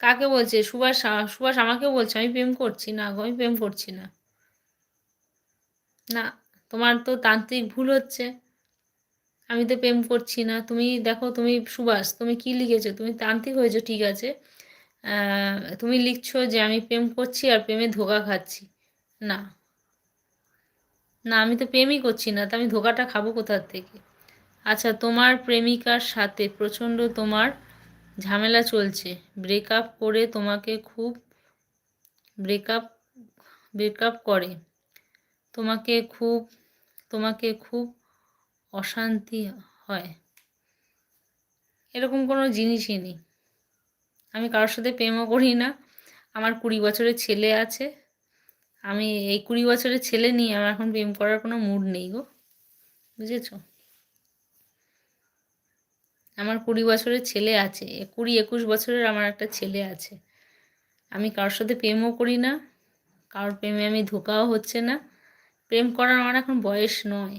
কাকে বলছে? সুভাষ সুভাষ আমাকে বলছে আমি প্রেম করছি? না গো, আমি প্রেম করছি না। না, তোমার তো তান্ত্রিক ভুল হচ্ছে। আমি তো প্রেম করছি না। তুমি দেখো, তুমি সুভাষ তুমি কি লিখেছো? তুমি তান্ত্রিক হয়েছো ঠিক আছে। তুমি লিখছো যে আমি প্রেম করছি আর প্রেমে ধোঁকা খাচ্ছি। না, না আমি তো প্রেমই করছি না, তো আমি ধোঁকাটা খাবো কোথার থেকে? আচ্ছা, তোমার প্রেমিকার সাথে প্রচণ্ড তোমার ঝামেলা চলছে, ব্রেকআপ করে তোমাকে খুব ব্রেকআপ ব্রেকআপ করে তোমাকে খুব তোমাকে খুব অশান্তি হয়, এরকম কোনো জিনিসই নেই। আমি কারোর সাথে প্রেমও করি না। আমার 20 বছরের ছেলে আছে। আমি এই 20 বছরের ছেলে নিয়ে আমার এখন প্রেম করার কোনো মুড নেই গো, বুঝেছো? আমার 20 বছরের ছেলে আছে, 20-21 বছরের আমার একটা ছেলে আছে। আমি কারোর সাথে প্রেমও করি না, কারোর প্রেমে আমি ধোঁকাও হচ্ছে না। প্রেম করার আমার এখন বয়স নয়।